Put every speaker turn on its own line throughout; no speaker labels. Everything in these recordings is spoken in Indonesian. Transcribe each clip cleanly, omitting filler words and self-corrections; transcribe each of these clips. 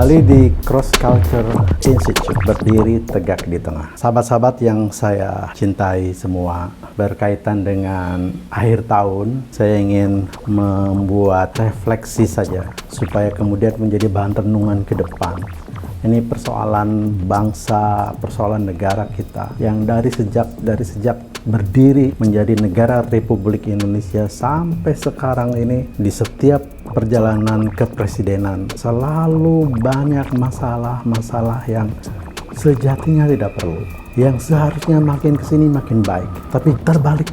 Kembali di Cross Culture Institute, berdiri tegak di tengah. Sahabat-sahabat yang saya cintai semua, berkaitan dengan akhir tahun, saya ingin membuat refleksi saja, supaya kemudian menjadi bahan renungan ke depan. Ini persoalan bangsa, persoalan negara kita, yang dari sejak berdiri menjadi negara Republik Indonesia sampai sekarang ini, di setiap perjalanan kepresidenan selalu banyak masalah-masalah yang sejatinya tidak perlu, yang seharusnya makin kesini makin baik, tapi terbalik.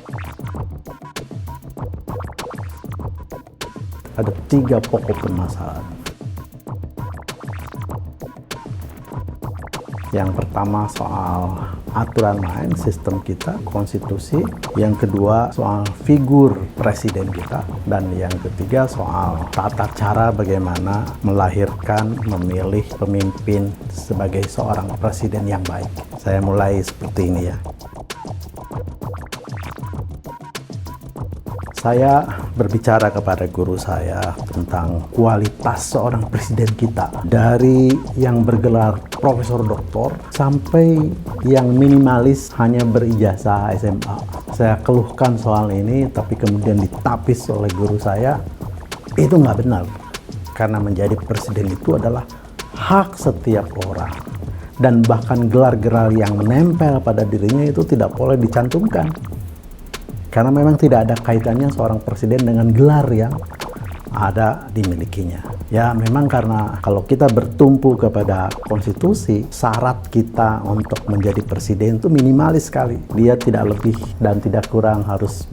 Ada 3 pokok permasalahan. Yang pertama soal aturan main sistem kita, konstitusi. Yang kedua soal figur presiden kita. Dan yang ketiga soal tata cara bagaimana melahirkan, memilih pemimpin sebagai seorang presiden yang baik. Saya mulai seperti ini ya. Saya berbicara kepada guru saya tentang kualitas seorang presiden kita. Dari yang bergelar profesor doktor sampai yang minimalis hanya berijazah SMA. Saya keluhkan soal ini, tapi kemudian ditapis oleh guru saya. Itu nggak benar. Karena menjadi presiden itu adalah hak setiap orang. Dan bahkan gelar-gelar yang menempel pada dirinya itu tidak boleh dicantumkan. Karena memang tidak ada kaitannya seorang presiden dengan gelar yang ada dimilikinya. Ya memang karena kalau kita bertumpu kepada konstitusi, syarat kita untuk menjadi presiden itu minimalis sekali. Dia tidak lebih dan tidak kurang harus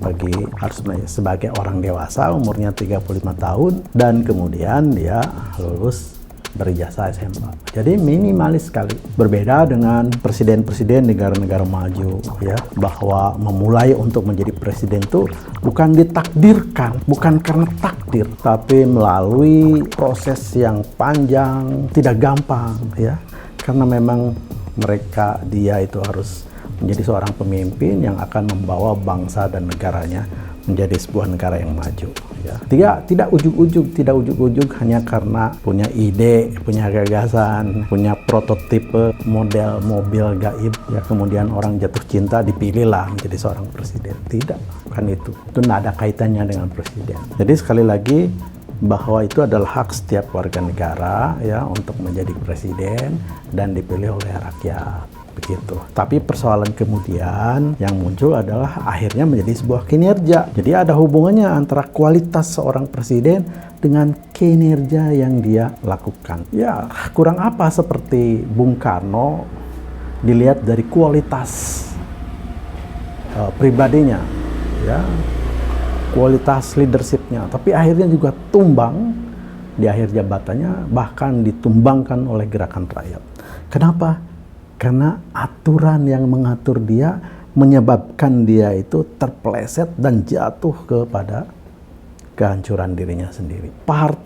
sebagai orang dewasa, umurnya 35 tahun, dan kemudian dia lulus berijazah SMA. Jadi minimalis sekali. Berbeda dengan presiden-presiden negara-negara maju ya, bahwa memulai untuk menjadi presiden itu bukan ditakdirkan, bukan karena takdir, tapi melalui proses yang panjang, tidak gampang ya. Karena memang dia itu harus menjadi seorang pemimpin yang akan membawa bangsa dan negaranya menjadi sebuah negara yang maju. Ya. Tidak ujug-ujug hanya karena punya ide, punya gagasan, punya prototipe model mobil gaib, ya kemudian orang jatuh cinta dipilihlah menjadi seorang presiden. Tidak, bukan itu. Itu tidak ada kaitannya dengan presiden. Jadi sekali lagi, bahwa itu adalah hak setiap warga negara ya untuk menjadi presiden dan dipilih oleh rakyat. Begitu. Tapi persoalan kemudian yang muncul adalah akhirnya menjadi sebuah kinerja. Jadi ada hubungannya antara kualitas seorang presiden dengan kinerja yang dia lakukan. Ya, kurang apa seperti Bung Karno dilihat dari kualitas pribadinya, ya, kualitas leadershipnya. Tapi akhirnya juga tumbang di akhir jabatannya, bahkan ditumbangkan oleh gerakan rakyat. Kenapa? Karena aturan yang mengatur dia menyebabkan dia itu terpeleset dan jatuh kepada kehancuran dirinya sendiri. Pak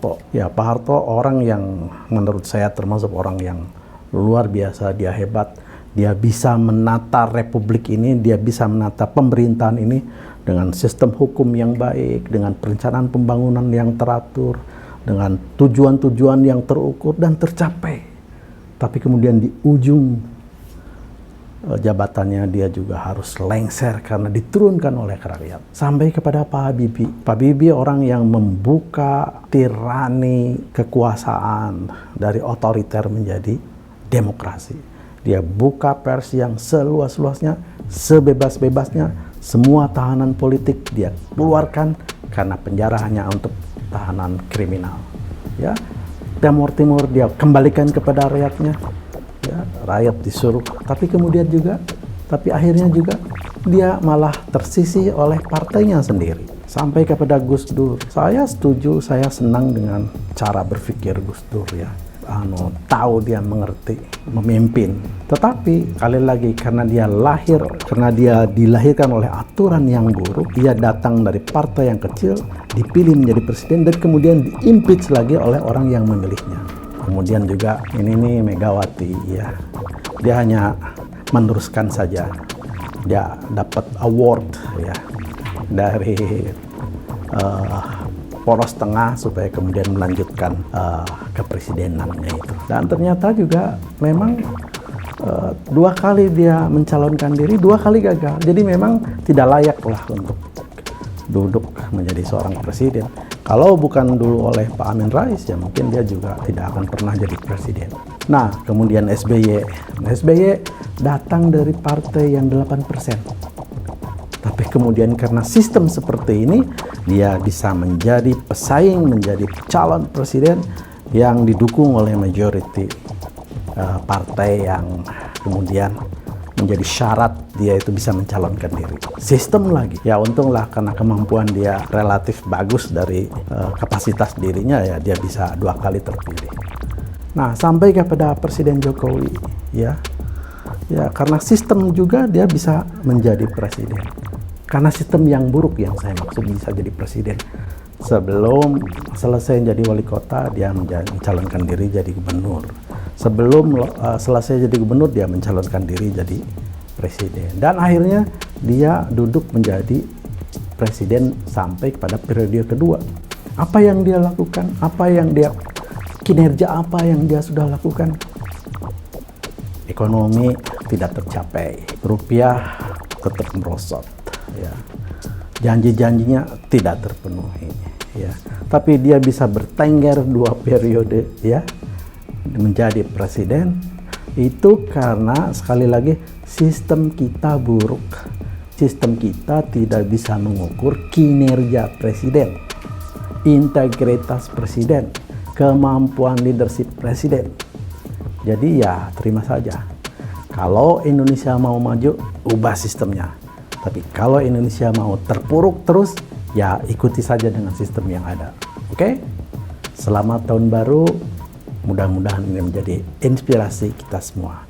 Harto orang yang menurut saya termasuk orang yang luar biasa, dia hebat. Dia bisa menata republik ini, dia bisa menata pemerintahan ini dengan sistem hukum yang baik, dengan perencanaan pembangunan yang teratur, dengan tujuan-tujuan yang terukur dan tercapai. Tapi kemudian di ujung jabatannya dia juga harus lengser karena diturunkan oleh rakyat. Sampai kepada Pak Habibie. Pak Habibie orang yang membuka tirani kekuasaan dari otoriter menjadi demokrasi. Dia buka pers yang seluas-luasnya, sebebas-bebasnya. Semua tahanan politik dia keluarkan karena penjara hanya untuk tahanan kriminal. Ya, Timur dia kembalikan kepada rakyatnya. Ya, rakyat disuruh, tapi akhirnya juga dia malah tersisih oleh partainya sendiri. Sampai kepada Gus Dur. Saya setuju, saya senang dengan cara berpikir Gus Dur ya. Tahu dia mengerti memimpin. Tetapi kali lagi karena dia dilahirkan oleh aturan yang buruk, dia datang dari partai yang kecil, dipilih menjadi presiden dan kemudian diimpeach lagi oleh orang yang memilihnya. Kemudian juga ini nih Megawati ya, dia hanya meneruskan saja. Dia dapat award ya dari poros tengah supaya kemudian melanjutkan kepresidenannya itu. Dan ternyata juga memang 2 kali dia mencalonkan diri, 2 kali gagal. Jadi memang tidak layak lah untuk duduk menjadi seorang presiden. Kalau bukan dulu oleh Pak Amin Rais, ya mungkin dia juga tidak akan pernah jadi presiden. Nah, kemudian SBY. SBY datang dari partai yang 8%. Tapi kemudian karena sistem seperti ini, dia bisa menjadi pesaing, menjadi calon presiden yang didukung oleh majority partai yang kemudian menjadi syarat dia itu bisa mencalonkan diri. Sistem lagi, ya untunglah karena kemampuan dia relatif bagus dari kapasitas dirinya, ya dia bisa 2 kali terpilih. Nah, sampai kepada Presiden Jokowi, ya karena sistem juga dia bisa menjadi presiden. Karena sistem yang buruk yang saya maksud bisa jadi presiden. Sebelum selesai jadi wali kota, dia mencalonkan diri jadi gubernur. Sebelum selesai jadi gubernur, dia mencalonkan diri jadi presiden. Dan akhirnya dia duduk menjadi presiden sampai pada periode kedua. Apa yang dia lakukan? Kinerja apa yang dia sudah lakukan? Ekonomi tidak tercapai. Rupiah tetap merosot. Ya. Janji-janjinya tidak terpenuhi. Ya. Tapi dia bisa bertengger 2 periode, ya, menjadi presiden. Itu karena sekali lagi sistem kita buruk. Sistem kita tidak bisa mengukur kinerja presiden, integritas presiden, kemampuan leadership presiden. Jadi ya terima saja. Kalau Indonesia mau maju, ubah sistemnya. Tapi kalau Indonesia mau terpuruk terus, ya ikuti saja dengan sistem yang ada. Oke? Selamat tahun baru. Mudah-mudahan ini menjadi inspirasi kita semua.